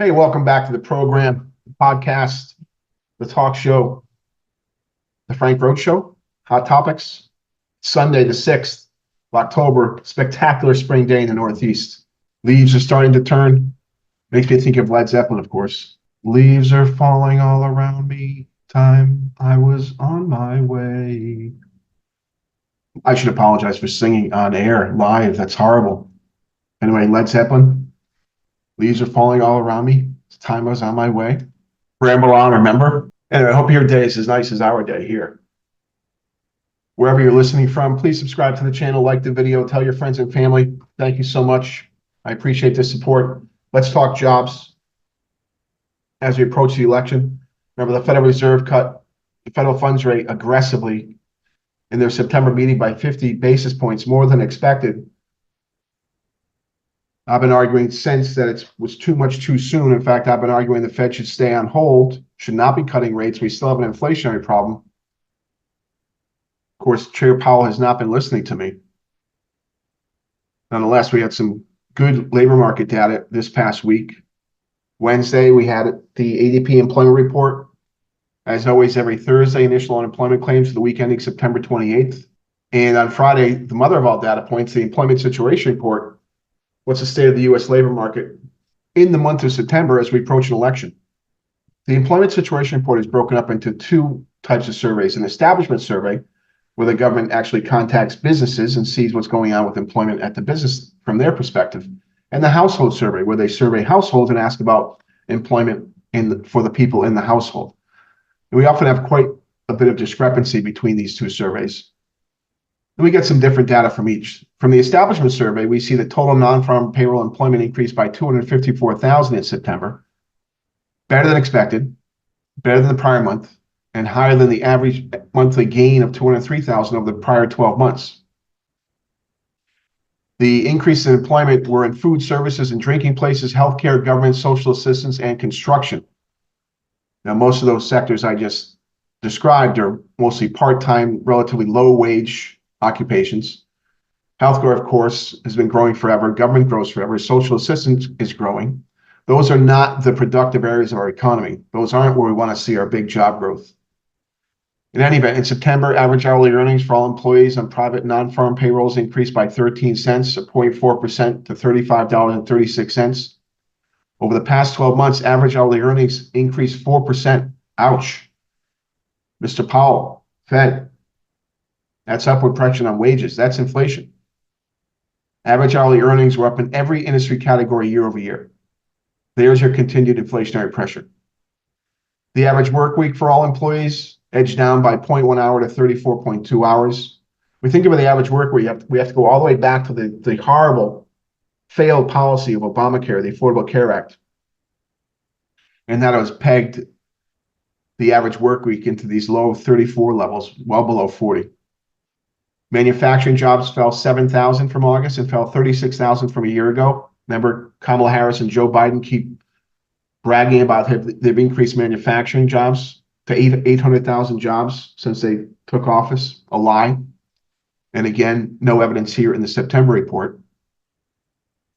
Hey, welcome back to the program, the podcast, the talk show, the Frank Roach Show, Hot Topics. Sunday, the 6th of October, spectacular spring day in the Northeast. Leaves are starting to turn. Makes me think of Led Zeppelin, of course. Leaves are falling all around me. Time I was on my way. I should apologize for singing on air live. That's horrible. Anyway, Led Zeppelin. Leaves are falling all around me. Time I was on my way. Ramble on, remember? Anyway, I hope your day is as nice as our day here. Wherever you're listening from, please subscribe to the channel, like the video, tell your friends and family. Thank you so much. I appreciate the support. Let's talk jobs as we approach the election. Remember, the Federal Reserve cut the federal funds rate aggressively in their September meeting by 50 basis points, more than expected. I've been arguing since that it was too much too soon. In fact, I've been arguing the Fed should stay on hold, should not be cutting rates. We still have an inflationary problem. Of course, Chair Powell has not been listening to me. Nonetheless, we had some good labor market data this past week. Wednesday, we had the ADP employment report. As always, every Thursday, initial unemployment claims for the week ending September 28th. And on Friday, the mother of all data points, the employment situation report. What's the state of the U.S. labor market in the month of September as we approach an election? The employment situation report is broken up into two types of surveys: an establishment survey, where the government actually contacts businesses and sees what's going on with employment at the business from their perspective, and the household survey, where they survey households and ask about employment for the people in the household. And we often have quite a bit of discrepancy between these two surveys. And we get some different data from each. From the establishment survey, we see that total non-farm payroll employment increased by 254,000 in September, better than expected, better than the prior month, and higher than the average monthly gain of 203,000 over the prior 12 months. The increase in employment were in food services and drinking places, healthcare, government, social assistance, and construction. Now, most of those sectors I just described are mostly part-time, relatively low-wage occupations. Healthcare, of course, has been growing forever. Government grows forever. Social assistance is growing. Those are not the productive areas of our economy. Those aren't where we want to see our big job growth. In any event, in September, average hourly earnings for all employees on private non-farm payrolls increased by 13 cents, or 0.4% to $35.36. Over the past 12 months, average hourly earnings increased 4%. Ouch. Mr. Powell, Fed, that's upward pressure on wages. That's inflation. Average hourly earnings were up in every industry category year over year. There's your continued inflationary pressure. The average work week for all employees edged down by 0.1 hour to 34.2 hours. We think about the average work week, we have to go all the way back to the horrible failed policy of Obamacare, the Affordable Care Act. And that has pegged the average work week into these low 34 levels, well below 40. Manufacturing jobs fell 7,000 from August and fell 36,000 from a year ago. Remember, Kamala Harris and Joe Biden keep bragging about they've increased manufacturing jobs to 800,000 jobs since they took office. A lie. And again, no evidence here in the September report.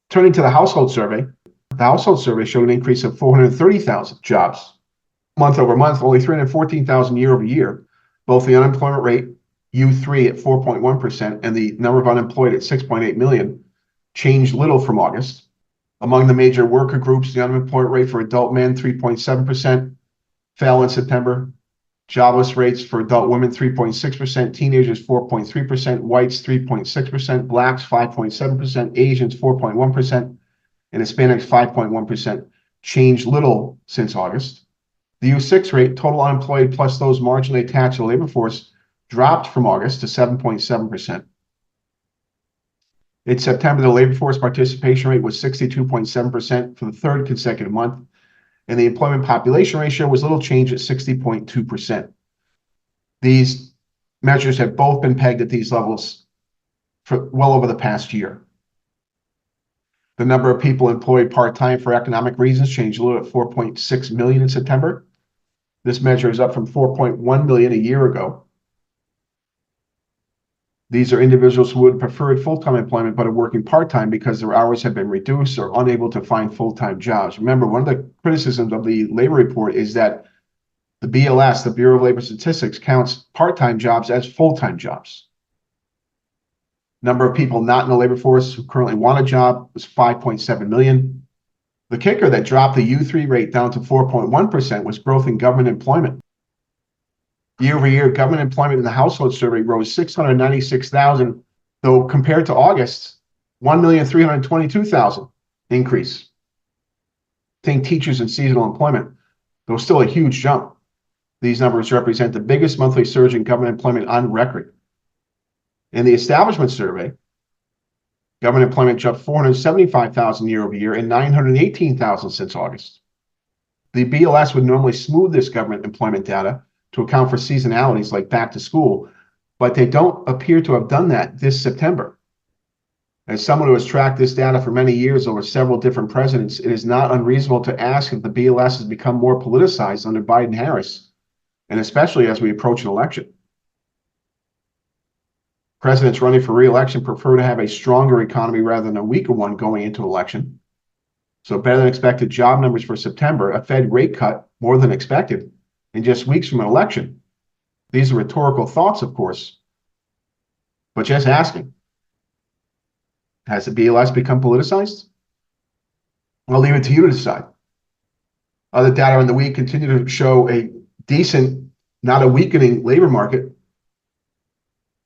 Turning to the household survey, the household survey showed an increase of 430,000 jobs. Month over month, only 314,000 year over year. Both the unemployment rate, U3 at 4.1%, and the number of unemployed at 6.8 million changed little from August. Among the major worker groups, the unemployment rate for adult men, 3.7%, fell in September. Jobless rates for adult women, 3.6%, teenagers, 4.3%, whites, 3.6%, blacks, 5.7%, Asians, 4.1%, and Hispanics, 5.1%, changed little since August. The U6 rate, total unemployed plus those marginally attached to the labor force, dropped from August to 7.7%. In September, the labor force participation rate was 62.7% for the third consecutive month, and the employment population ratio was little change at 60.2%. These measures have both been pegged at these levels for well over the past year. The number of people employed part-time for economic reasons changed a little at 4.6 million in September. This measure is up from 4.1 million a year ago. These are individuals who would have preferred full-time employment but are working part-time because their hours have been reduced or unable to find full-time jobs. Remember, one of the criticisms of the labor report is that the BLS, the Bureau of Labor Statistics, counts part-time jobs as full-time jobs. Number of people not in the labor force who currently want a job was 5.7 million. The kicker that dropped the U3 rate down to 4.1% was growth in government employment. Year over year, government employment in the household survey rose 696,000, though compared to August, 1,322,000 increase. Think teachers and seasonal employment, though still a huge jump. These numbers represent the biggest monthly surge in government employment on record. In the establishment survey, government employment jumped 475,000 year over year and 918,000 since August. The BLS would normally smooth this government employment data to account for seasonalities like back to school, but they don't appear to have done that this September. As someone who has tracked this data for many years over several different presidents, it is not unreasonable to ask if the BLS has become more politicized under Biden-Harris, and especially as we approach an election. Presidents running for re-election prefer to have a stronger economy rather than a weaker one going into election. So better than expected job numbers for September, a Fed rate cut more than expected in just weeks from an election. These are rhetorical thoughts, of course, but just asking. Has the BLS become politicized? I'll leave it to you to decide. Other data in the week continue to show a decent, not a weakening labor market.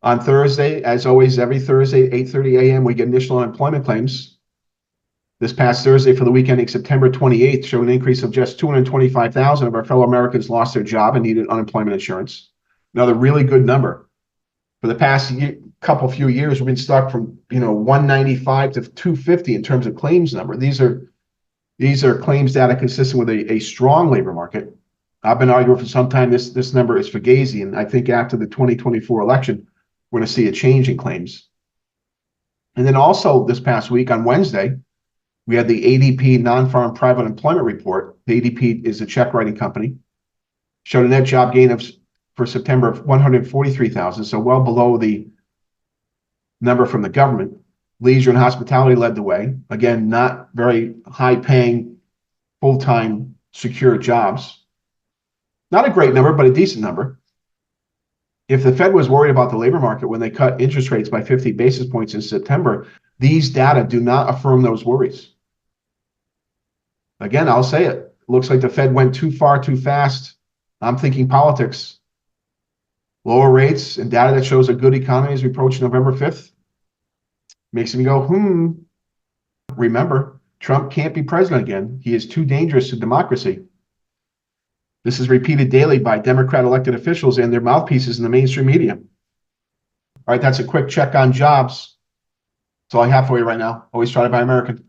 On Thursday, as always, every Thursday, 8:30 a.m., we get initial unemployment claims. This past Thursday for the week ending September 28th showed an increase of just 225,000 of our fellow Americans lost their job and needed unemployment insurance. Another really good number. For the past few years, we've been stuck from 195 to 250 in terms of claims number. These are claims data consistent with a strong labor market. I've been arguing for some time this number is fugazi, and I think after the 2024 election, we're going to see a change in claims. And then also this past week on Wednesday, we had the ADP Nonfarm Private Employment Report. The ADP is a check writing company. Showed a net job gain for September of 143,000, so well below the number from the government. Leisure and hospitality led the way. Again, not very high-paying, full-time, secure jobs. Not a great number, but a decent number. If the Fed was worried about the labor market when they cut interest rates by 50 basis points in September, these data do not affirm those worries. Again, I'll say it. Looks like the Fed went too far, too fast. I'm thinking politics. Lower rates and data that shows a good economy as we approach November 5th makes me go, Remember, Trump can't be president again. He is too dangerous to democracy. This is repeated daily by Democrat elected officials and their mouthpieces in the mainstream media. All right, that's a quick check on jobs. That's all I have for you right now. Always try to buy American.